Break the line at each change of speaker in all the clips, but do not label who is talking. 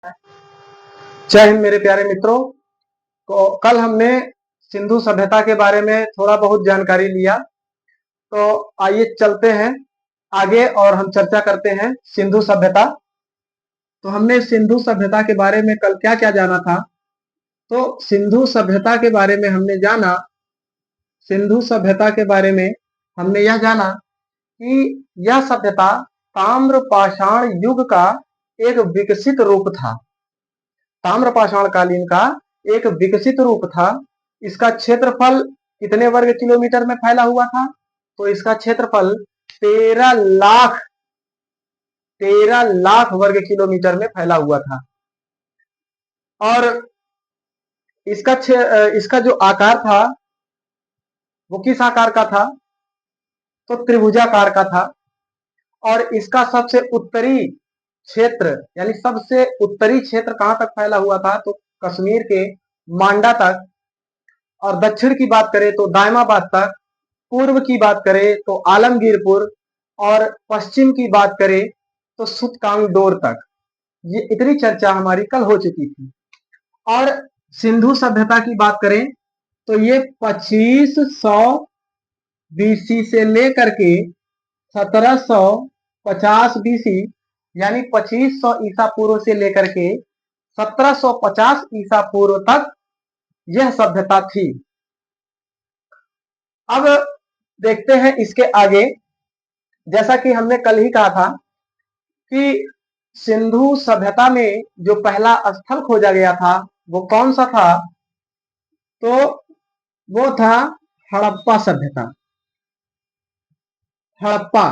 जय हिंद मेरे प्यारे मित्रों। तो कल हमने सिंधु सभ्यता के बारे में थोड़ा बहुत जानकारी लिया, तो आइए चलते हैं आगे और हम चर्चा करते हैं सिंधु सभ्यता। तो हमने सिंधु सभ्यता के बारे में कल क्या क्या जाना था। तो सिंधु सभ्यता के बारे में हमने जाना, सिंधु सभ्यता के बारे में हमने यह जाना कि यह सभ्यता ताम्र पाषाण युग का एक विकसित रूप था। ताम्र पाषाण कालीन का एक विकसित रूप था। इसका क्षेत्रफल कितने वर्ग किलोमीटर में फैला हुआ था? तो इसका क्षेत्रफल 13 लाख वर्ग किलोमीटर में फैला हुआ था। और इसका जो आकार था वो किस आकार का था? तो त्रिभुजाकार का था। और इसका सबसे उत्तरी क्षेत्र यानी सबसे उत्तरी क्षेत्र कहां तक फैला हुआ था? तो कश्मीर के मांडा तक। और दक्षिण की बात करें तो दायमाबाद तक, पूर्व की बात करें तो आलमगीरपुर, और पश्चिम की बात करें तो सुतकांगडोर तक। ये इतनी चर्चा हमारी कल हो चुकी थी। और सिंधु सभ्यता की बात करें तो ये 2500 बीसी से लेकर के 1750 बीसी यानी 2500 ईसा पूर्व से लेकर के 1750 ईसा पूर्व तक यह सभ्यता थी। अब देखते हैं इसके आगे। जैसा कि हमने कल ही कहा था कि सिंधु सभ्यता में जो पहला स्थल खोजा गया था वो कौन सा था? तो वो था हड़प्पा सभ्यता। हड़प्पा।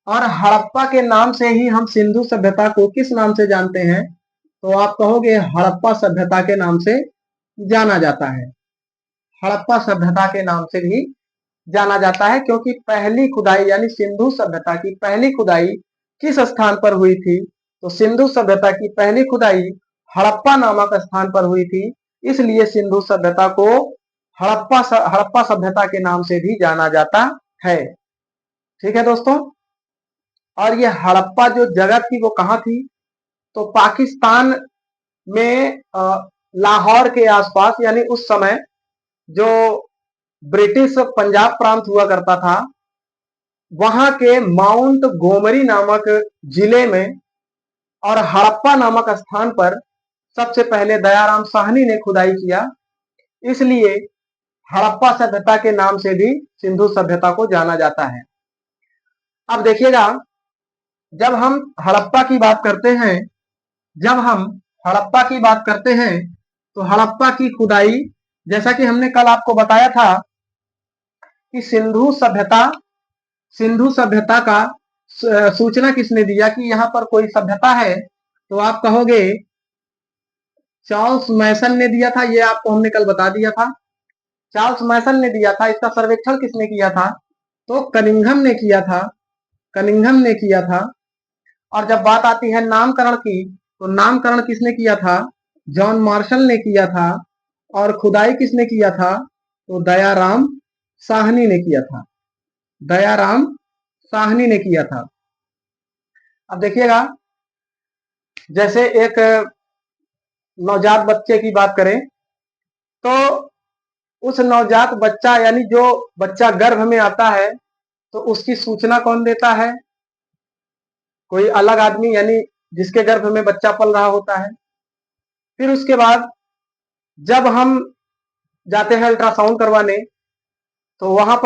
और हड़प्पा के नाम से ही हम सिंधु सभ्यता को किस नाम से जानते हैं? तो आप कहोगे हड़प्पा सभ्यता के नाम से जाना जाता है। हड़प्पा सभ्यता के नाम से भी जाना जाता है क्योंकि पहली खुदाई यानी सिंधु सभ्यता की पहली खुदाई किस स्थान पर हुई थी? तो सिंधु सभ्यता की पहली खुदाई हड़प्पा नामक स्थान पर हुई थी। इसलिए सिंधु सभ्यता को हड़प्पा सभ्यता के नाम से भी जाना जाता है। ठीक है दोस्तों। और ये हड़प्पा जो जगह थी वो कहाँ थी? तो पाकिस्तान में लाहौर के आसपास, यानी उस समय जो ब्रिटिश पंजाब प्रांत हुआ करता था वहां के माउंट गोमरी नामक जिले में और हड़प्पा नामक स्थान पर सबसे पहले दयाराम साहनी ने खुदाई किया। इसलिए हड़प्पा सभ्यता के नाम से भी सिंधु सभ्यता को जाना जाता है। अब देखिएगा, जब हम हड़प्पा की बात करते हैं जब हम हड़प्पा की बात करते हैं तो हड़प्पा की खुदाई, जैसा कि हमने कल आपको बताया था कि सिंधु सभ्यता का सूचना किसने दिया कि यहाँ पर कोई सभ्यता है? तो आप कहोगे चार्ल्स मैसन ने दिया था। ये आपको हमने कल बता दिया था। चार्ल्स मैसन ने दिया था। इसका सर्वेक्षण किसने किया था? तो कनिंघम ने किया था। कनिंघम ने किया था। और जब बात आती है नामकरण की, तो नामकरण किसने किया था? जॉन मार्शल ने किया था। और खुदाई किसने किया था? तो दयाराम साहनी ने किया था। दयाराम साहनी ने किया था। अब देखिएगा, जैसे एक नवजात बच्चे की बात करें तो उस नवजात बच्चा यानी जो बच्चा गर्भ में आता है तो उसकी सूचना कौन देता है? कोई अलग आदमी, यानी जिसके गर्भ में बच्चा पल रहा होता है। फिर उसके बाद जब हम जाते हैं अल्ट्रासाउंड करवाने तो वहां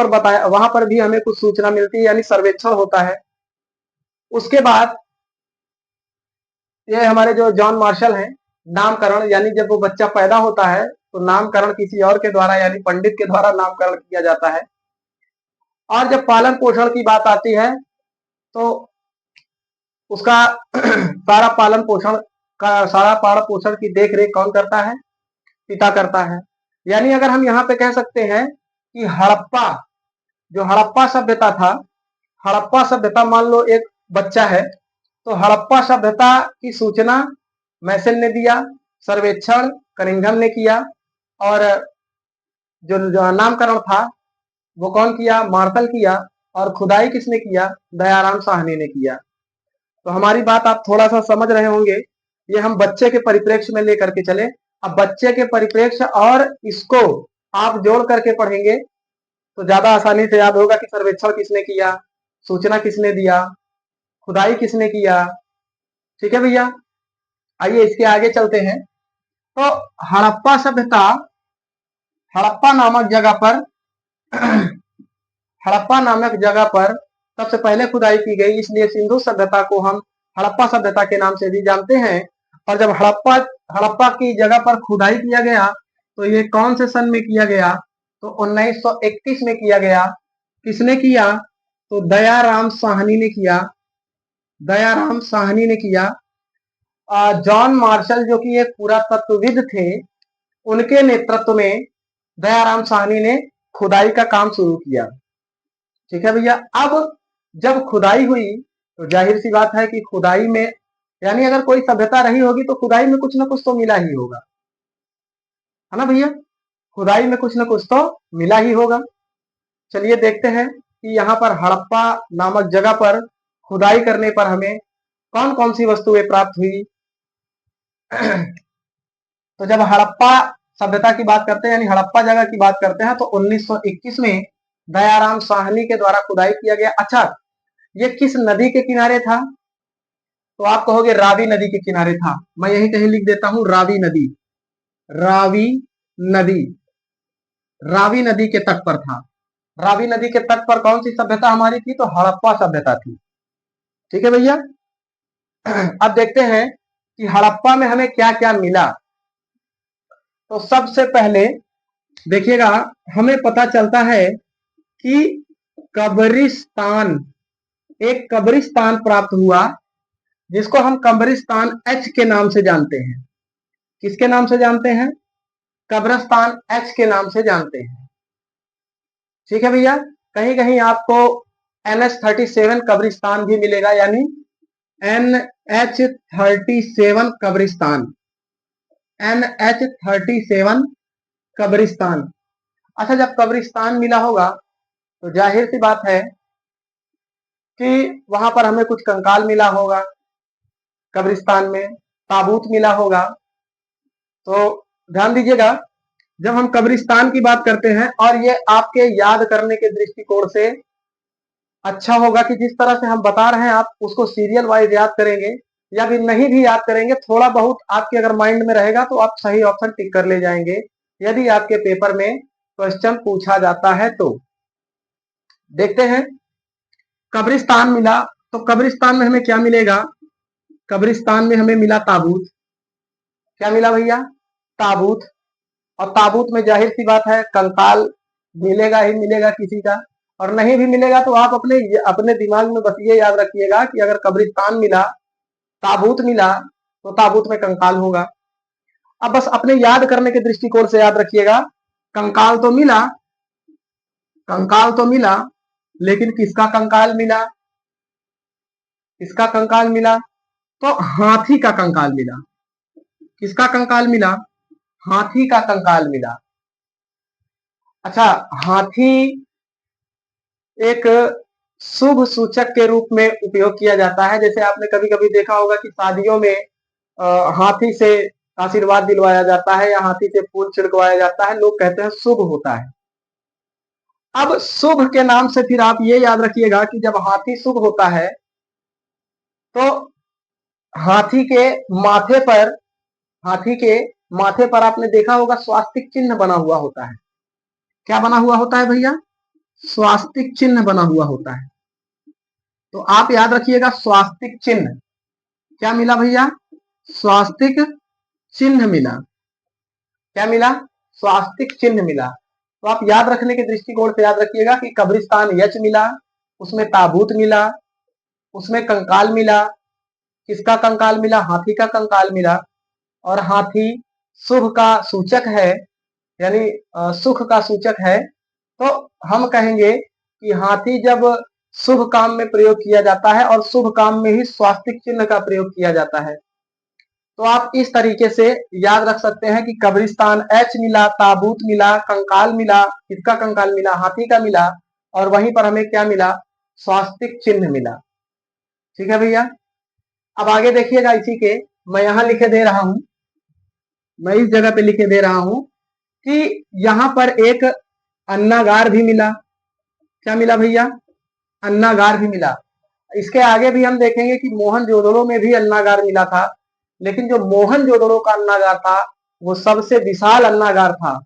पर भी हमें कुछ सूचना मिलती है, यानी सर्वेक्षण होता है। उसके बाद ये हमारे जो जॉन मार्शल हैं, नामकरण, यानी जब वो बच्चा पैदा होता है तो नामकरण किसी और के द्वारा यानी पंडित के द्वारा नामकरण किया जाता है। और जब पालन पोषण की बात आती है तो उसका सारा पालन पोषण की देख रेख कौन करता है? पिता करता है। यानी अगर हम यहाँ पे कह सकते हैं कि जो हड़प्पा सभ्यता था, हड़प्पा सभ्यता, मान लो एक बच्चा है तो हड़प्पा सभ्यता की सूचना मैसन ने दिया, सर्वेक्षण कनिंघम ने किया, और जो नामकरण था वो कौन किया? मार्शल किया। और खुदाई किसने किया? दयाराम साहनी ने किया। तो हमारी बात आप थोड़ा सा समझ रहे होंगे ये हम बच्चे के परिप्रेक्ष्य में लेकर के चले। अब बच्चे के परिप्रेक्ष्य और इसको आप जोड़ करके पढ़ेंगे तो ज्यादा आसानी से याद होगा कि सर्वेक्षण किसने किया, सूचना किसने दिया, खुदाई किसने किया। ठीक है भैया, आइए इसके आगे चलते हैं। तो हड़प्पा सभ्यता, हड़प्पा नामक जगह पर हड़प्पा नामक जगह पर सबसे पहले खुदाई की गई, इसलिए सिंधु सभ्यता को हम हड़प्पा सभ्यता के नाम से भी जानते हैं। और जब हड़प्पा हड़प्पा की जगह पर खुदाई किया गया तो ये कौन से सन में किया गया, तो 1931 में किया गया। किसने किया, तो दयाराम साहनी ने किया, दयाराम साहनी ने किया। जॉन मार्शल जो कि एक पुरातत्वविद थे, उनके नेतृत्व में दयाराम साहनी ने खुदाई का काम शुरू किया। ठीक है भैया, अब जब खुदाई हुई तो जाहिर सी बात है कि खुदाई में, यानी अगर कोई सभ्यता रही होगी तो खुदाई में कुछ ना कुछ तो मिला ही होगा, है ना भैया, खुदाई में कुछ ना कुछ तो मिला ही होगा। चलिए देखते हैं कि यहाँ पर हड़प्पा नामक जगह पर खुदाई करने पर हमें कौन कौन सी वस्तुएं प्राप्त हुई। तो जब हड़प्पा सभ्यता की बात करते हैं, यानी हड़प्पा जगह की बात करते हैं, तो 1921 में दयाराम साहनी के द्वारा खुदाई किया गया। अच्छा, ये किस नदी के किनारे था, तो आप कहोगे रावी नदी के किनारे था। मैं यही कहीं लिख देता हूं, रावी नदी, रावी नदी, रावी नदी के तट पर था। रावी नदी के तट पर कौन सी सभ्यता हमारी थी, तो हड़प्पा सभ्यता थी। ठीक है भैया, अब देखते हैं कि हड़प्पा में हमें क्या क्या मिला। तो सबसे पहले देखिएगा, हमें पता चलता है कि कब्रिस्तान, एक कब्रिस्तान प्राप्त हुआ जिसको हम कब्रिस्तान एच के नाम से जानते हैं। किसके नाम से जानते हैं, कब्रिस्तान एच के नाम से जानते हैं। ठीक है भैया, कहीं कहीं आपको NH37 कब्रिस्तान भी मिलेगा, यानी NH37 कब्रिस्तान, NH37 कब्रिस्तान। अच्छा, जब कब्रिस्तान मिला होगा तो जाहिर सी बात है कि वहां पर हमें कुछ कंकाल मिला होगा, कब्रिस्तान में ताबूत मिला होगा। तो ध्यान दीजिएगा, जब हम कब्रिस्तान की बात करते हैं, और ये आपके याद करने के दृष्टिकोण से अच्छा होगा कि जिस तरह से हम बता रहे हैं आप उसको सीरियल वाइज याद करेंगे, या फिर नहीं भी याद करेंगे, थोड़ा बहुत आपके अगर माइंड में रहेगा तो आप सही ऑप्शन टिक कर ले जाएंगे यदि आपके पेपर में क्वेश्चन पूछा जाता है तो। देखते हैं, कब्रिस्तान मिला, तो कब्रिस्तान में हमें क्या मिलेगा, कब्रिस्तान में हमें मिला ताबूत। क्या मिला भैया, ताबूत। और ताबूत में जाहिर सी बात है कंकाल मिलेगा ही मिलेगा किसी का, और नहीं भी मिलेगा तो आप अपने अपने दिमाग में बस ये याद रखिएगा कि अगर कब्रिस्तान मिला, ताबूत मिला, तो ताबूत में कंकाल होगा। अब बस अपने याद करने के दृष्टिकोण से याद रखिएगा, कंकाल तो मिला, कंकाल तो मिला, लेकिन किसका कंकाल मिला, किसका कंकाल मिला, तो हाथी का कंकाल मिला। किसका कंकाल मिला, हाथी का कंकाल मिला। अच्छा, हाथी एक शुभ सूचक के रूप में उपयोग किया जाता है। जैसे आपने कभी कभी देखा होगा कि शादियों में हाथी से आशीर्वाद दिलवाया जाता है या हाथी से फूल छिड़कवाया जाता है, लोग कहते हैं शुभ होता है। अब शुभ के नाम से फिर आप ये याद रखिएगा कि जब हाथी शुभ होता है तो हाथी के माथे पर, हाथी के माथे पर आपने देखा होगा स्वास्तिक चिन्ह बना हुआ होता है। क्या बना हुआ होता है भैया, स्वास्तिक चिन्ह बना हुआ होता है। तो आप याद रखिएगा स्वास्तिक चिन्ह। क्या मिला भैया, स्वास्तिक चिन्ह मिला। क्या मिला, स्वास्तिक चिन्ह मिला। तो आप याद रखने के दृष्टिकोण से याद रखिएगा कि कब्रिस्तान यच मिला, उसमें ताबूत मिला, उसमें कंकाल मिला। किसका कंकाल मिला, हाथी का कंकाल मिला। और हाथी शुभ का सूचक है, यानी सुख का सूचक है। तो हम कहेंगे कि हाथी जब शुभ काम में प्रयोग किया जाता है और शुभ काम में ही स्वास्तिक चिन्ह का प्रयोग किया जाता है। तो आप इस तरीके से याद रख सकते हैं कि कब्रिस्तान एच मिला, ताबूत मिला, कंकाल मिला। किसका कंकाल मिला, हाथी का मिला। और वहीं पर हमें क्या मिला, स्वास्तिक चिन्ह मिला। ठीक है भैया, अब आगे देखिएगा इसी के मैं यहां लिखे दे रहा हूं, मैं इस जगह पे लिखे दे रहा हूं कि यहां पर एक अन्नागार भी मिला। क्या मिला भैया? अन्नागार भी मिला। इसके आगे भी हम देखेंगे कि मोहनजोदड़ो में भी अन्नागार मिला था, लेकिन जो मोहनजोदड़ो का अन्नागार था वो सबसे विशाल अन्नागार था,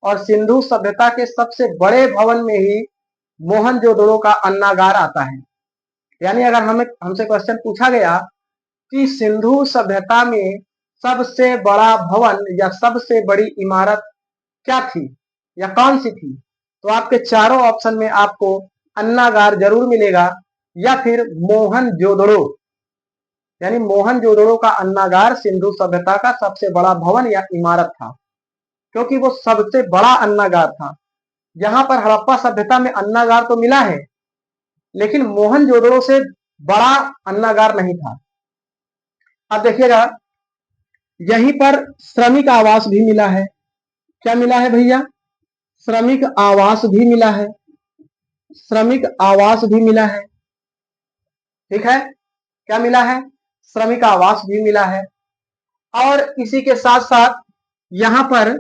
और सिंधु सभ्यता के सबसे बड़े भवन में ही मोहनजोदड़ो का अन्नागार आता है। यानी अगर हमें हमसे क्वेश्चन पूछा गया कि सिंधु सभ्यता में सबसे बड़ा भवन या सबसे बड़ी इमारत क्या थी या कौन सी थी, तो आपके चारों ऑप्शन में आपको अन्नागार जरूर मिलेगा, या फिर मोहनजोदड़ो, यानी मोहनजोदड़ो का अन्नागार सिंधु सभ्यता का सबसे बड़ा भवन या इमारत था, क्योंकि वो सबसे बड़ा अन्नागार था। यहाँ पर हड़प्पा सभ्यता में अन्नागार तो मिला है, लेकिन मोहनजोदड़ो से बड़ा अन्नागार नहीं था। अब देखिएगा, यहीं पर श्रमिक आवास भी मिला है। क्या मिला है भैया? श्रमिक आवास भी मिला है, श्रमिक आवास भी मिला है। ठीक है, क्या मिला है? श्रमिक आवास भी मिला है। और इसी के साथ साथ यहां पर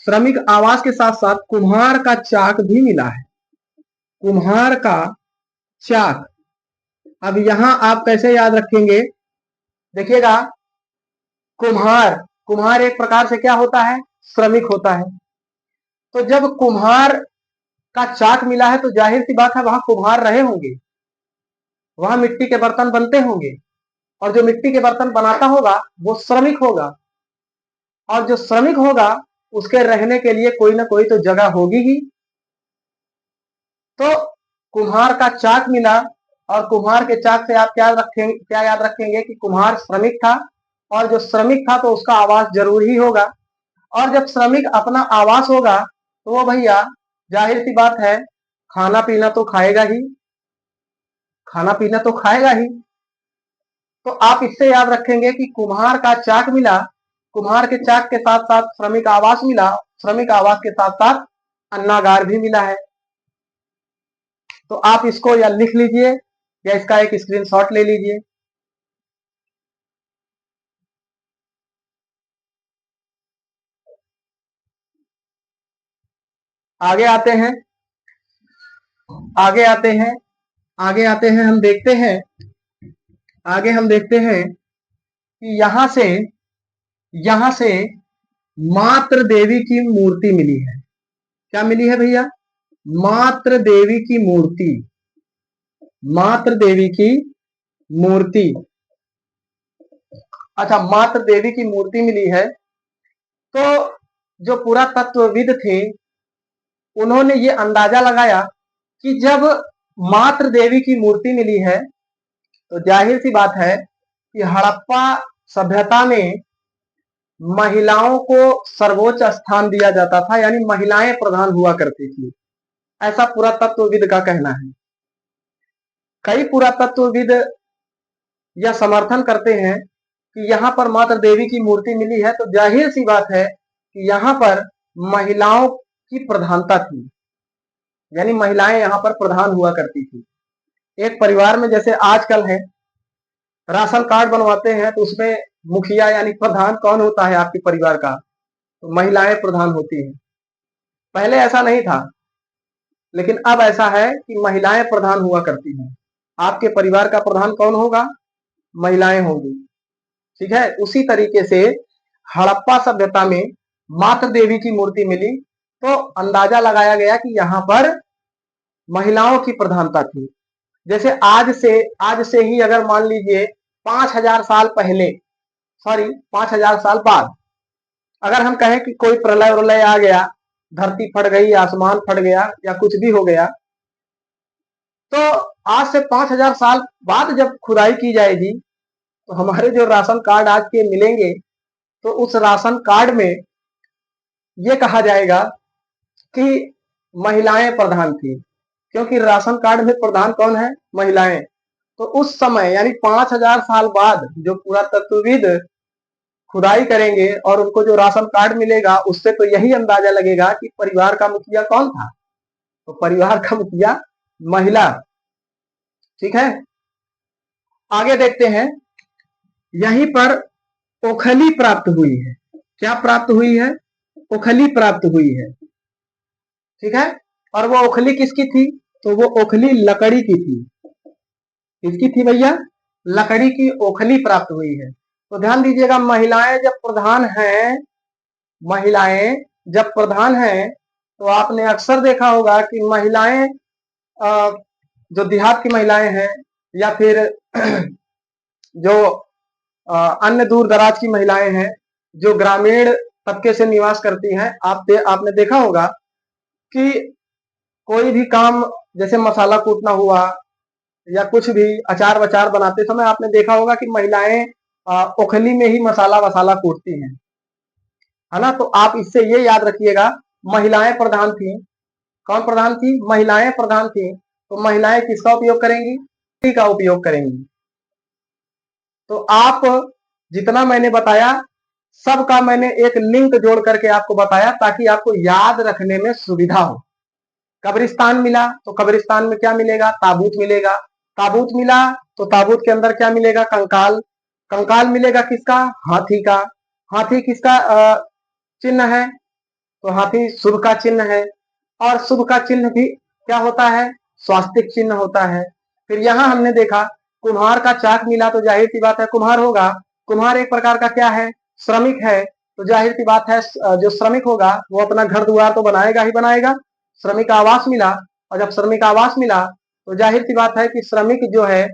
श्रमिक आवास के साथ साथ कुम्हार का चाक भी मिला है, कुम्हार का चाक। अब यहां आप कैसे याद रखेंगे? देखिएगा, कुम्हार, कुम्हार एक प्रकार से क्या होता है? श्रमिक होता है। तो जब कुम्हार का चाक मिला है तो जाहिर सी बात है वहां कुम्हार रहे होंगे, वहां मिट्टी के बर्तन बनते होंगे, और जो मिट्टी के बर्तन बनाता होगा वो श्रमिक होगा, और जो श्रमिक होगा उसके रहने के लिए कोई ना कोई तो जगह होगी ही। तो कुम्हार का चाक मिला, और कुम्हार के चाक से आप क्या याद रखेंगे कि कुम्हार श्रमिक था, और जो श्रमिक था तो उसका आवास जरूर ही होगा। और जब श्रमिक अपना आवास होगा तो वो भैया जाहिर सी बात है खाना पीना तो खाएगा ही, खाना पीना तो खाएगा ही। तो आप इससे याद रखेंगे कि कुम्हार का चाक मिला, कुम्हार के चाक के साथ साथ श्रमिक आवास मिला, श्रमिक आवास के साथ साथ अन्नागार भी मिला है। तो आप इसको या लिख लीजिए या इसका एक स्क्रीनशॉट ले लीजिए। आगे आते हैं, आगे आते हैं, आगे आते हैं, हम देखते हैं, आगे हम देखते हैं कि यहां से मात्र देवी की मूर्ति मिली है। क्या मिली है भैया? मात्र देवी की मूर्ति, मात्र देवी की मूर्ति। अच्छा, मात्र देवी की मूर्ति मिली है। तो जो पुरातत्वविद थे उन्होंने ये अंदाजा लगाया कि जब मात्र देवी की मूर्ति मिली है तो जाहिर सी बात है कि हड़प्पा सभ्यता में महिलाओं को सर्वोच्च स्थान दिया जाता था, यानी महिलाएं प्रधान हुआ करती थी, ऐसा पुरातत्वविद का कहना है। कई पुरातत्वविद यह समर्थन करते हैं कि यहाँ पर मात्र देवी की मूर्ति मिली है तो जाहिर सी बात है कि यहाँ पर महिलाओं की प्रधानता थी, यानी महिलाएं यहाँ पर प्रधान हुआ करती थी। एक परिवार में जैसे आजकल है राशन कार्ड बनवाते हैं तो उसमें मुखिया यानी प्रधान कौन होता है आपके परिवार का? तो महिलाएं प्रधान होती हैं। पहले ऐसा नहीं था, लेकिन अब ऐसा है कि महिलाएं प्रधान हुआ करती हैं। आपके परिवार का प्रधान कौन होगा? महिलाएं होंगी। ठीक है, उसी तरीके से हड़प्पा सभ्यता में मात्र देवी की मूर्ति मिली तो अंदाजा लगाया गया कि यहाँ पर महिलाओं की प्रधानता थी। जैसे आज से ही अगर मान लीजिए 5000 साल पहले, सॉरी 5000 साल बाद अगर हम कहें कि कोई प्रलय वलय आ गया, धरती फट गई, आसमान फट गया या कुछ भी हो गया, तो आज से 5000 साल बाद जब खुदाई की जाएगी तो हमारे जो राशन कार्ड आज के मिलेंगे तो उस राशन कार्ड में ये कहा जाएगा कि महिलाएं प्रधान थी, क्योंकि राशन कार्ड में प्रधान कौन है? महिलाएं। तो उस समय यानी 5000 साल बाद जो पुरातत्वविद खुदाई करेंगे और उनको जो राशन कार्ड मिलेगा उससे तो यही अंदाजा लगेगा कि परिवार का मुखिया कौन था? तो परिवार का मुखिया महिला। ठीक है, आगे देखते हैं। यहीं पर ओखली प्राप्त हुई है। क्या प्राप्त हुई है? ओखली प्राप्त हुई है। ठीक है, और वो ओखली किसकी थी? तो वो ओखली लकड़ी की थी। किसकी थी भैया? लकड़ी की ओखली प्राप्त हुई है। तो ध्यान दीजिएगा, महिलाएं जब प्रधान हैं, महिलाएं जब प्रधान हैं, तो आपने अक्सर देखा होगा कि महिलाएं जो देहात की महिलाएं हैं या फिर जो अन्य दूर दराज की महिलाएं हैं जो ग्रामीण तबके से निवास करती हैं, आपने देखा होगा कि कोई भी काम जैसे मसाला कूटना हुआ या कुछ भी अचार वचार बनाते समय आपने देखा होगा कि महिलाएं ओखली में ही मसाला वसाला कूटती हैं, है ना। तो आप इससे ये याद रखिएगा, महिलाएं प्रधान थी। कौन प्रधान थी? महिलाएं प्रधान थी। तो महिलाएं किसका उपयोग करेंगी? लकड़ी का उपयोग करेंगी। तो आप जितना मैंने बताया सबका मैंने एक लिंक जोड़ करके आपको बताया ताकि आपको याद रखने में सुविधा हो। कब्रिस्तान मिला तो कब्रिस्तान में क्या मिलेगा? ताबूत मिलेगा। ताबूत मिला तो ताबूत के अंदर क्या मिलेगा? कंकाल। कंकाल मिलेगा किसका? हाथी का। हाथी किसका चिन्ह है? तो हाथी शुभ का चिन्ह है, और शुभ का चिन्ह भी क्या होता है? स्वास्तिक चिन्ह होता है। फिर यहां हमने देखा कुम्हार का चाक मिला तो जाहिर सी बात है कुम्हार होगा। कुम्हार एक प्रकार का क्या है? श्रमिक है। तो जाहिर सी बात है जो श्रमिक होगा वो अपना घर द्वार तो बनाएगा ही बनाएगा। श्रमिक आवास मिला, और जब श्रमिक आवास मिला तो जाहिर सी बात है कि श्रमिक जो है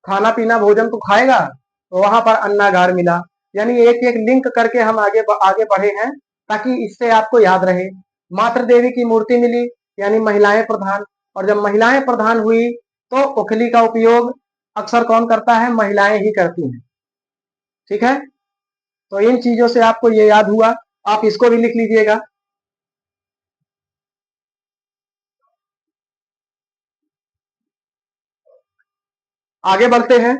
खाना पीना भोजन तो खाएगा, तो वहां पर अन्नागार मिला। यानी एक एक लिंक करके हम आगे आगे बढ़े हैं ताकि इससे आपको याद रहे। मातृ देवी की मूर्ति मिली, यानी महिलाएं प्रधान। और जब महिलाएं प्रधान हुई तो ओखली का उपयोग अक्सर कौन करता है? महिलाएं ही करती हैं। ठीक है, तो इन चीजों से आपको ये याद हुआ, आप इसको भी लिख लीजिएगा। आगे बढ़ते हैं,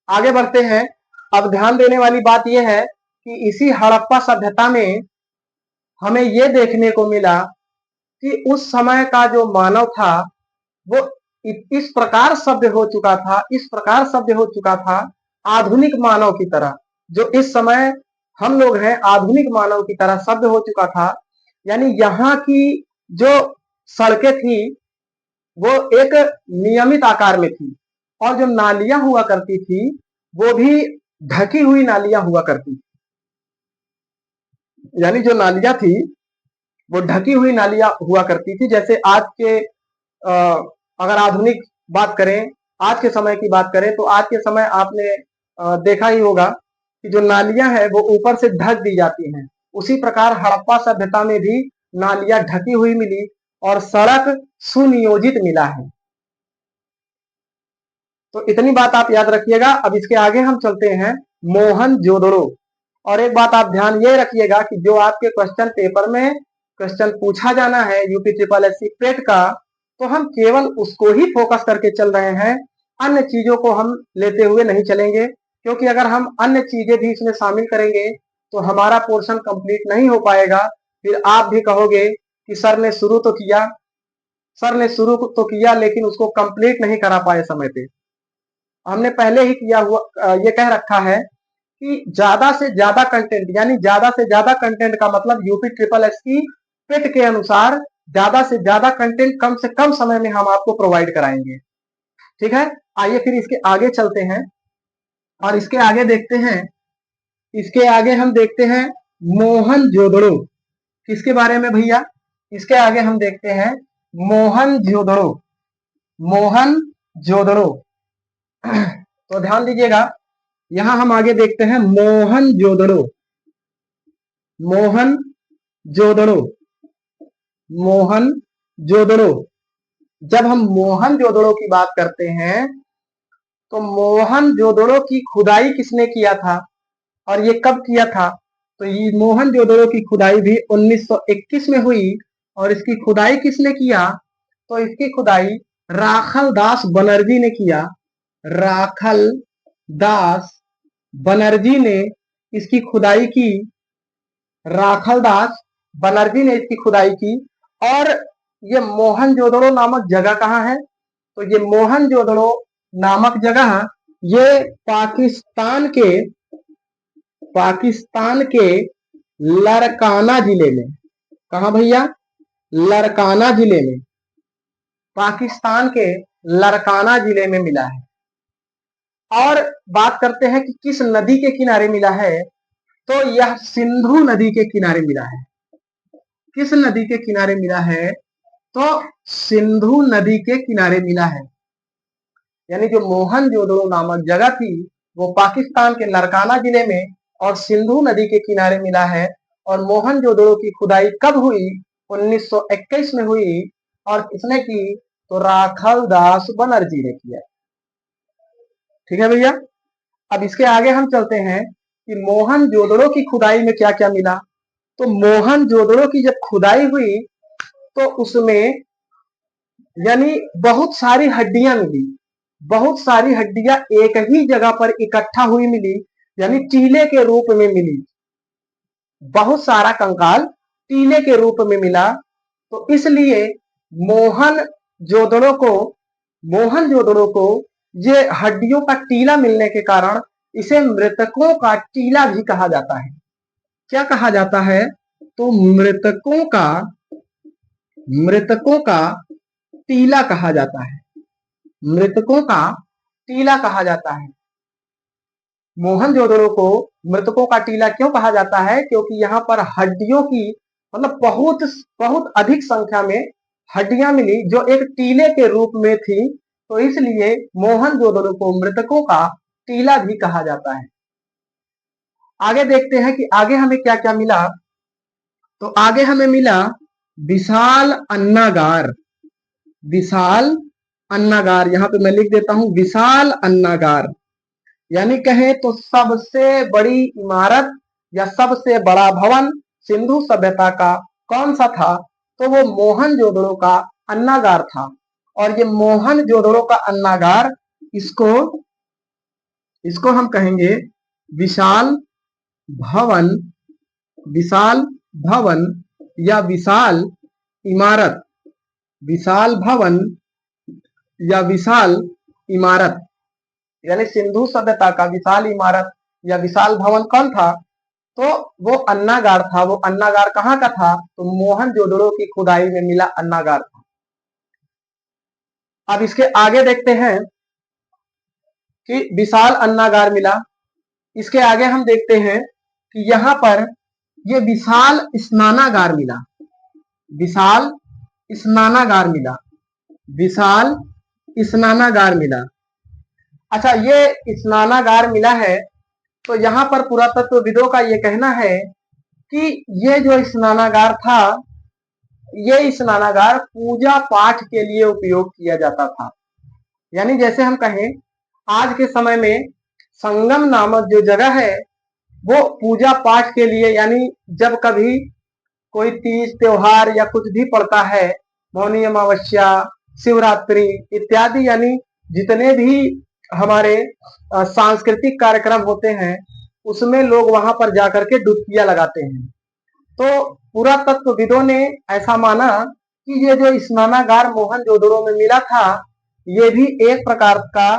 आगे बढ़ते हैं। अब ध्यान देने वाली बात यह है कि इसी हड़प्पा सभ्यता में हमें यह देखने को मिला कि उस समय का जो मानव था वो इस प्रकार सभ्य हो चुका था, इस प्रकार सभ्य हो चुका था आधुनिक मानव की तरह। जो इस समय हम लोग हैं आधुनिक मानव की तरह सभ्य हो चुका था। यानी यहाँ की जो सड़कें थी वो एक नियमित आकार में थी, और जो नालियां हुआ करती थी वो भी ढकी हुई नालियां हुआ करती थी। यानी जो नालियां थी वो ढकी हुई नालियां हुआ करती थी। जैसे आज के अगर आधुनिक बात करें, आज के समय की बात करें, तो आज के समय आपने देखा ही होगा कि जो नालियां हैं वो ऊपर से ढक दी जाती हैं। उसी प्रकार हड़प्पा सभ्यता में भी नालियां ढकी हुई मिली और सड़क सुनियोजित मिला है। तो इतनी बात आप याद रखिएगा। अब इसके आगे हम चलते हैं मोहनजोदड़ो। और एक बात आप ध्यान ये रखिएगा कि जो आपके क्वेश्चन पेपर में क्वेश्चन पूछा जाना है यूपी ट्रिपल एससी पेट का, तो हम केवल उसको ही फोकस करके चल रहे हैं, अन्य चीजों को हम लेते हुए नहीं चलेंगे। क्योंकि अगर हम अन्य चीजें भी इसमें शामिल करेंगे तो हमारा पोर्शन कंप्लीट नहीं हो पाएगा। फिर आप भी कहोगे कि सर ने शुरू तो किया, सर ने शुरू तो किया लेकिन उसको कंप्लीट नहीं करा पाए समय पे। हमने पहले ही किया हुआ ये कह रखा है कि ज्यादा से ज्यादा कंटेंट, यानी ज्यादा से ज्यादा कंटेंट का मतलब यूपी ट्रिपल एस की पेट के अनुसार ज्यादा से ज्यादा कंटेंट कम से कम समय में हम आपको प्रोवाइड कराएंगे। ठीक है, आइए फिर इसके आगे चलते हैं और इसके आगे देखते हैं। इसके आगे हम देखते हैं मोहनजोदड़ो। किसके बारे में भैया? इसके आगे हम देखते हैं मोहनजोदड़ो। मोहनजोदड़ो तो ध्यान दीजिएगा, यहां हम आगे देखते हैं मोहनजोदड़ो। मोहनजोदड़ो, मोहनजोदड़ो। जब हम मोहनजोदड़ो की बात करते हैं तो मोहनजोदड़ो की खुदाई किसने किया था और ये कब किया था? तो ये मोहनजोदड़ो की खुदाई भी 1921 में हुई। और इसकी खुदाई किसने किया? तो इसकी खुदाई राखल दास बनर्जी ने किया। राखल दास बनर्जी ने इसकी खुदाई की। राखल दास बनर्जी ने इसकी खुदाई की। और ये मोहनजोदड़ो नामक जगह कहाँ है? तो ये मोहनजोदड़ो नामक जगह ये पाकिस्तान के लरकाना जिले में, कहा भैया, लरकाना जिले में, पाकिस्तान के लरकाना जिले में मिला है। और बात करते हैं कि किस नदी के किनारे मिला है, तो यह सिंधु नदी के किनारे मिला है। किस नदी के किनारे मिला है, तो सिंधु नदी के किनारे मिला है। यानी जो मोहनजोदड़ो नामक जगह थी वो पाकिस्तान के लरकाना जिले में और सिंधु नदी के किनारे मिला है। और मोहनजोदड़ो की खुदाई कब हुई, 1921 में हुई। और किसने की, तो राखल दास बनर्जी ने किया। ठीक है भैया। अब इसके आगे हम चलते हैं कि मोहनजोदड़ो की खुदाई में क्या क्या मिला। तो मोहनजोदड़ो की जब खुदाई हुई तो उसमें यानी बहुत सारी हड्डियां मिली, बहुत सारी हड्डियां एक ही जगह पर इकट्ठा हुई मिली, यानी टीले के रूप में मिली। बहुत सारा कंकाल टीले के रूप में मिला। तो इसलिए मोहनजोदड़ो को ये हड्डियों का टीला मिलने के कारण इसे मृतकों का टीला भी कहा जाता है। क्या कहा जाता है, तो मृतकों का टीला कहा जाता है। मृतकों का टीला कहा जाता है। मोहनजोदड़ो को मृतकों का टीला क्यों कहा जाता है, क्योंकि यहाँ पर हड्डियों की मतलब बहुत बहुत अधिक संख्या में हड्डियां मिली जो एक टीले के रूप में थी। तो इसलिए मोहनजोदड़ो को मृतकों का टीला भी कहा जाता है। आगे देखते हैं कि आगे हमें क्या क्या मिला। तो आगे हमें मिला विशाल अन्नागार। विशाल अन्नागार, यहां पे मैं लिख देता हूं विशाल अन्नागार, यानी कहें तो सबसे बड़ी इमारत या सबसे बड़ा भवन सिंधु सभ्यता का कौन सा था, तो वो मोहनजोदड़ो का अन्नागार था। और ये मोहनजोदड़ो का अन्नागार, इसको इसको हम कहेंगे विशाल भवन, विशाल भवन या विशाल इमारत, विशाल भवन या विशाल इमारत। यानी सिंधु सभ्यता का विशाल इमारत या विशाल भवन कौन था, तो वो अन्नागार था। वो अन्नागार कहाँ का था, तो मोहनजोदड़ो की खुदाई में मिला अन्नागार था। अब इसके आगे देखते हैं कि विशाल अन्नागार मिला। इसके आगे हम देखते हैं कि यहाँ पर ये विशाल स्नानागार मिला, विशाल स्नानागार मिला, विशाल स्नानागार मिला। अच्छा, ये स्नानागार मिला है तो यहाँ पर पुरातत्वविदों का ये कहना है कि ये जो स्नानागार था, ये स्नानागार पूजा पाठ के लिए उपयोग किया जाता था। यानी जैसे हम कहें आज के समय में संगम नामक जो जगह है वो पूजा पाठ के लिए, यानी जब कभी कोई तीज त्योहार या कुछ भी पड़ता है, मौनी अमावस्या, शिवरात्रि इत्यादि, यानी जितने भी हमारे सांस्कृतिक कार्यक्रम होते हैं उसमें लोग वहां पर जाकर के डुबकियां लगाते हैं। तो पुरातत्वविदों ने ऐसा माना कि ये जो स्नानागार मोहनजोदड़ो में मिला था ये भी एक प्रकार का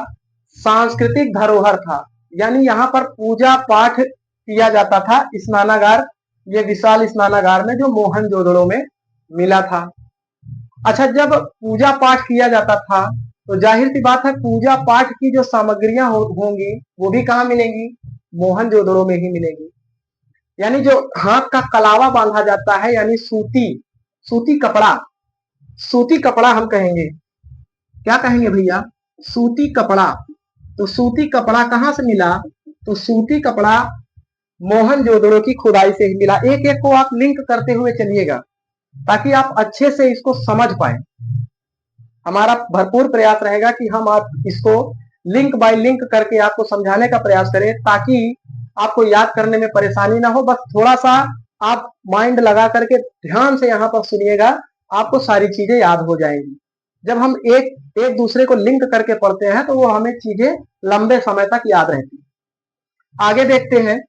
सांस्कृतिक धरोहर था। यानी यहाँ पर पूजा पाठ किया जाता था स्नानागार, ये विशाल स्नानागार में जो मोहनजोदड़ो में मिला था। अच्छा, जब पूजा पाठ किया जाता था तो जाहिर सी बात है पूजा पाठ की जो सामग्रियां होंगी वो भी कहाँ मिलेंगी, मोहनजोदड़ो में ही मिलेंगी। यानी जो हाथ का कलावा बांधा जाता है, यानी सूती कपड़ा, सूती कपड़ा हम कहेंगे, क्या कहेंगे भैया, सूती कपड़ा। तो सूती कपड़ा कहां से मिला, तो सूती कपड़ा मोहनजोदड़ो की खुदाई से ही मिला। एक एक को आप लिंक करते हुए चलिएगा ताकि आप अच्छे से इसको समझ पाए। हमारा भरपूर प्रयास रहेगा कि हम आप इसको लिंक बाय लिंक करके आपको समझाने का प्रयास करें ताकि आपको याद करने में परेशानी ना हो। बस थोड़ा सा आप माइंड लगा करके ध्यान से यहाँ पर सुनिएगा, आपको सारी चीजें याद हो जाएंगी। जब हम एक दूसरे को लिंक करके पढ़ते हैं तो वो हमें चीजें लंबे समय तक याद रहती है। आगे देखते हैं,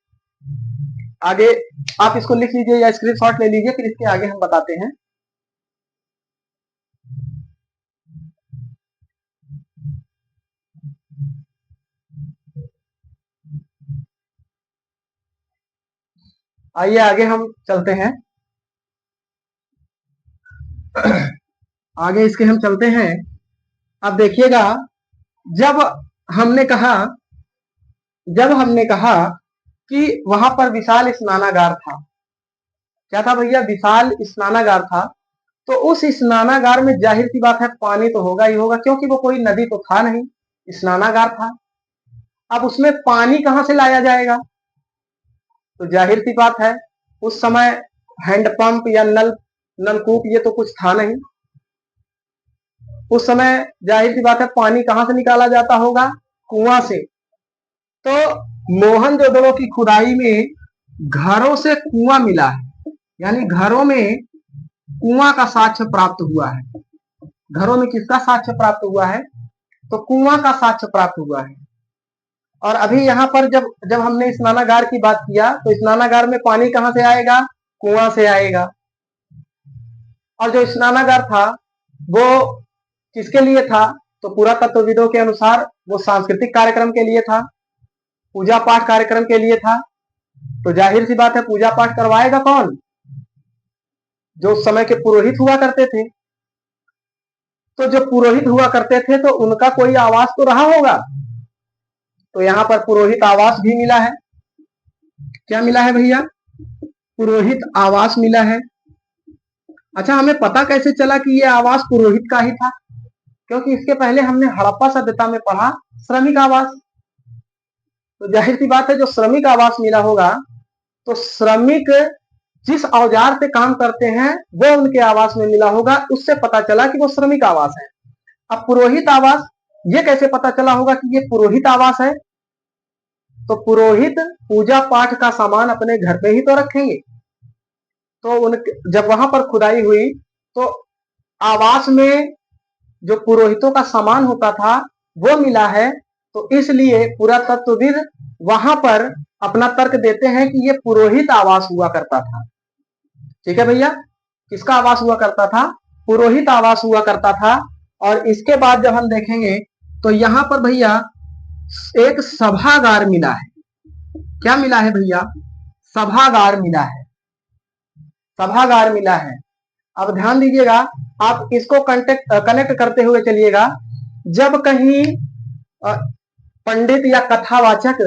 आगे आप इसको लिख लीजिए या स्क्रीनशॉट ले लीजिए, फिर इसके आगे हम बताते हैं। आइए आगे हम चलते हैं। आगे इसके हम चलते हैं। अब देखिएगा, जब हमने कहा जब हमने कहा कि वहां पर विशाल स्नानागार था। क्या था भैया? विशाल स्नानागार था। तो उस स्नानागार में जाहिर सी बात है पानी तो होगा ही होगा, क्योंकि वो कोई नदी तो था नहीं, स्नानागार था। अब उसमें पानी कहां से लाया जाएगा? तो जाहिर सी बात है उस समय हैंडपंप या नलकूप ये तो कुछ था नहीं। उस समय जाहिर सी बात है पानी कहां से निकाला जाता होगा? कुआं से। तो मोहनजोदड़ो की खुदाई में घरों से कुआं मिला है, यानी घरों में कुआं का साक्ष्य प्राप्त हुआ है। घरों में किसका साक्ष्य प्राप्त हुआ है? तो कुआं का साक्ष्य प्राप्त हुआ है। और अभी यहाँ पर जब जब हमने स्नानागार की बात किया, तो स्नानागार में पानी कहां से आएगा? कुआं से आएगा। और जो स्नानागार था वो किसके लिए था? तो पुरातत्वविदों के अनुसार वो सांस्कृतिक कार्यक्रम के लिए था, पूजा पाठ कार्यक्रम के लिए था। तो जाहिर सी बात है पूजा पाठ करवाएगा कौन? जो उस समय के पुरोहित हुआ करते थे। तो जो पुरोहित हुआ करते थे तो उनका कोई आवास तो रहा होगा। तो यहाँ पर पुरोहित आवास भी मिला है। क्या मिला है भैया? पुरोहित आवास मिला है। अच्छा, हमें पता कैसे चला कि ये आवास पुरोहित का ही था? क्योंकि इसके पहले हमने हड़प्पा सभ्यता में पढ़ा श्रमिक आवास। तो जाहिर सी बात है जो श्रमिक आवास मिला होगा, तो श्रमिक जिस औजार से काम करते हैं वो उनके आवास में मिला होगा, उससे पता चला कि वो श्रमिक आवास है। अब पुरोहित आवास, ये कैसे पता चला होगा कि ये पुरोहित आवास है? तो पुरोहित पूजा पाठ का सामान अपने घर पे ही तो रखेंगे। तो उन जब वहां पर खुदाई हुई तो आवास में जो पुरोहितों का सामान होता था वो मिला है। तो इसलिए पुरातत्वविद वहां पर अपना तर्क देते हैं कि ये पुरोहित आवास हुआ करता था। ठीक है भैया, किसका आवास हुआ करता था? पुरोहित आवास हुआ करता था। और इसके बाद जब हम देखेंगे तो यहां पर भैया एक सभागार मिला है। क्या मिला है भैया? सभागार मिला है। सभागार मिला है। अब ध्यान दीजिएगा, आप इसको कनेक्ट करते हुए चलिएगा। जब कहीं पंडित या कथावाचक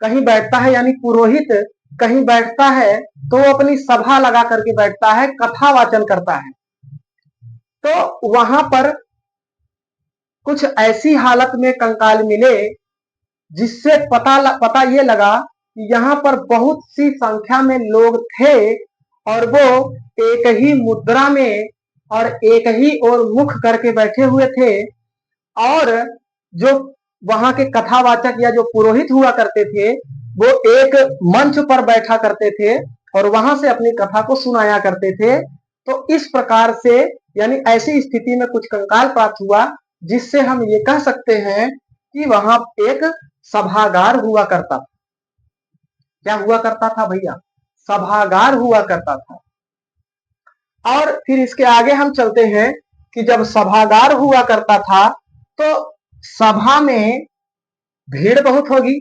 कहीं बैठता है, यानी पुरोहित कहीं बैठता है, तो वो अपनी सभा लगा करके बैठता है, कथा वाचन करता है। तो वहां पर कुछ ऐसी हालत में कंकाल मिले जिससे पता ये लगा कि यहाँ पर बहुत सी संख्या में लोग थे और वो एक ही मुद्रा में और एक ही ओर मुख करके बैठे हुए थे। और जो वहां के कथावाचक या जो पुरोहित हुआ करते थे वो एक मंच पर बैठा करते थे और वहां से अपनी कथा को सुनाया करते थे। तो इस प्रकार से यानी ऐसी स्थिति में कुछ कंकाल प्राप्त हुआ जिससे हम ये कह सकते हैं कि वहां एक सभागार हुआ करता था। क्या हुआ करता था भैया? सभागार हुआ करता था। और फिर इसके आगे हम चलते हैं कि जब सभागार हुआ करता था तो सभा में भीड़ बहुत होगी,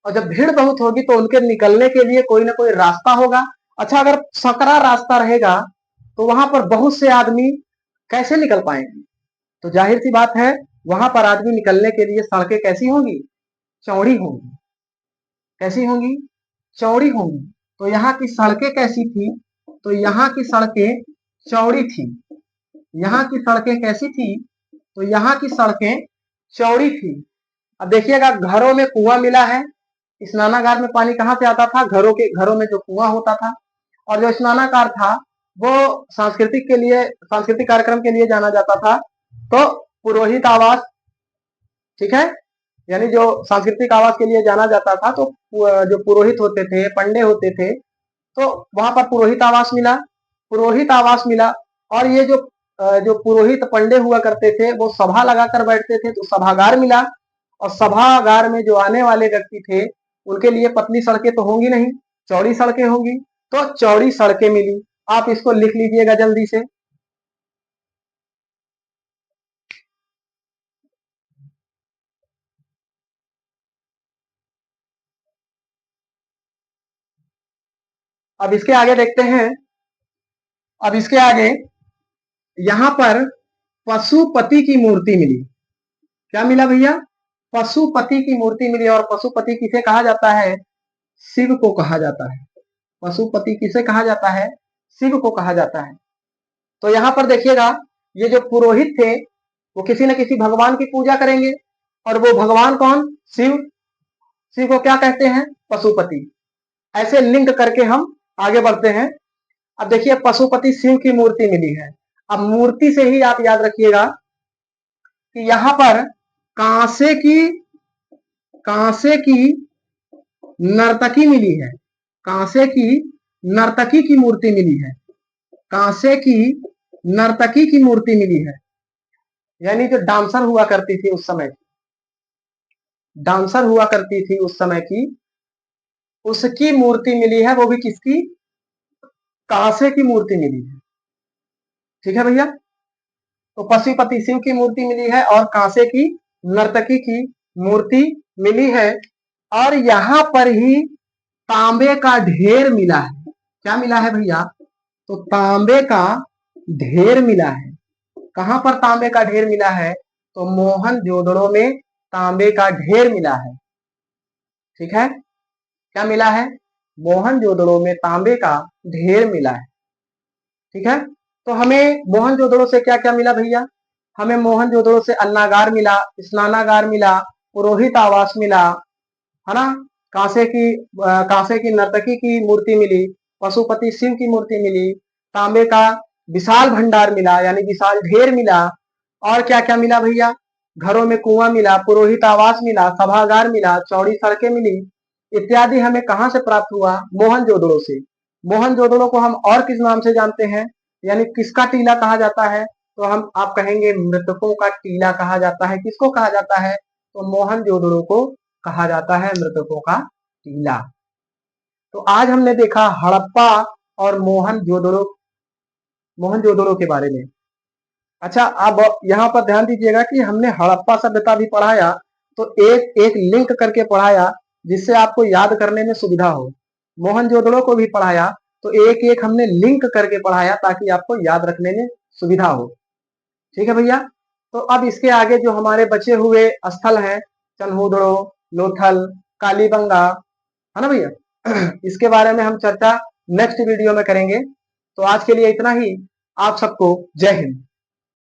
और जब भीड़ बहुत होगी तो उनके निकलने के लिए कोई ना कोई रास्ता होगा। अच्छा, अगर सकरा रास्ता रहेगा तो वहां पर बहुत से आदमी कैसे निकल पाएंगे? तो जाहिर सी बात है वहां पर आदमी निकलने के लिए सड़कें कैसी होंगी? चौड़ी होंगी। कैसी होंगी? चौड़ी होंगी। तो यहाँ की सड़कें कैसी थी? तो यहाँ की सड़कें चौड़ी थी। यहाँ की सड़कें कैसी थी? तो यहाँ की सड़कें चौड़ी थी। अब देखिएगा, घरों में कुआं मिला है। स्नानागार में पानी कहाँ से आता था? घरों में जो कुआं होता था। और जो स्नानागार था वो सांस्कृतिक कार्यक्रम के लिए जाना जाता था। तो पुरोहित आवास, ठीक है, यानी जो सांस्कृतिक आवास के लिए जाना जाता था, तो जो पुरोहित होते थे, पंडे होते थे, तो वहां पर पुरोहित आवास मिला। पुरोहित आवास मिला। और ये जो पुरोहित पंडे हुआ करते थे वो सभा लगाकर बैठते थे, तो सभागार मिला। और सभागार में जो आने वाले व्यक्ति थे उनके लिए पतली सड़कें तो होंगी नहीं, चौड़ी सड़कें होंगी। तो चौड़ी सड़कें मिली। आप इसको लिख लीजिएगा जल्दी से। अब इसके आगे देखते हैं। अब इसके आगे यहां पर पशुपति की मूर्ति मिली। क्या मिला भैया? पशुपति की मूर्ति मिली। और पशुपति किसे कहा जाता है? शिव को कहा जाता है। पशुपति किसे कहा जाता है? शिव को कहा जाता है। तो यहां पर देखिएगा, ये जो पुरोहित थे वो किसी न किसी भगवान की पूजा करेंगे, और वो भगवान कौन? शिव। शिव को क्या कहते हैं? पशुपति। ऐसे लिंक करके हम आगे बढ़ते हैं। अब देखिए, पशुपति शिव की मूर्ति मिली है। अब मूर्ति से ही आप याद रखिएगा कि यहां पर कांसे की नर्तकी मिली है। कांसे की नर्तकी की मूर्ति मिली है। कांसे की नर्तकी की मूर्ति मिली है, यानी जो डांसर हुआ करती थी उस समय, डांसर हुआ करती थी उस समय की, उसकी मूर्ति मिली है। वो भी किसकी? कांसे की मूर्ति मिली है। ठीक है भैया? तो पशुपति शिव की मूर्ति मिली है और कांसे की नर्तकी की मूर्ति मिली है। और यहां पर ही तांबे का ढेर मिला है। क्या मिला है भैया? तो तांबे का ढेर मिला है। कहां पर तांबे का ढेर मिला है? तो मोहनजोदड़ो में तांबे का ढेर मिला है। ठीक है? क्या मिला है? मोहनजोदड़ो में तांबे का ढेर मिला है। ठीक है? तो हमें मोहनजोदड़ो से क्या क्या मिला भैया? हमें मोहनजोदड़ो से अन्नागार मिला, स्नानागार मिला, पुरोहित आवास मिला, है ना? कांसे की नर्तकी की मूर्ति मिली, पशुपति शिव की मूर्ति मिली, तांबे का विशाल भंडार मिला यानी विशाल ढेर मिला। और क्या क्या मिला भैया? घरों में कुआं मिला, पुरोहित आवास मिला, सभागार मिला, चौड़ी सड़कें मिली, इत्यादि हमें कहां से प्राप्त हुआ? मोहनजोदड़ो से। मोहनजोदड़ो को हम और किस नाम से जानते हैं, यानी किसका टीला कहा जाता है? तो हम आप कहेंगे मृतकों का टीला कहा जाता है। किसको कहा जाता है? तो मोहनजोदड़ो को कहा जाता है मृतकों का टीला। तो आज हमने देखा हड़प्पा और मोहनजोदड़ो के बारे में। अच्छा, अब यहाँ पर ध्यान दीजिएगा कि हमने हड़प्पा सभ्यता भी पढ़ाया, तो एक एक लिंक करके पढ़ाया जिससे आपको याद करने में सुविधा हो। मोहनजोदड़ो को भी पढ़ाया तो एक एक हमने लिंक करके पढ़ाया ताकि आपको याद रखने में सुविधा हो। ठीक है भैया? तो अब इसके आगे जो हमारे बचे हुए स्थल हैं, चन्हूदड़ो, लोथल, कालीबंगा, है ना भैया? इसके बारे में हम चर्चा नेक्स्ट वीडियो में करेंगे। तो आज के लिए इतना ही। आप सबको जय हिंद।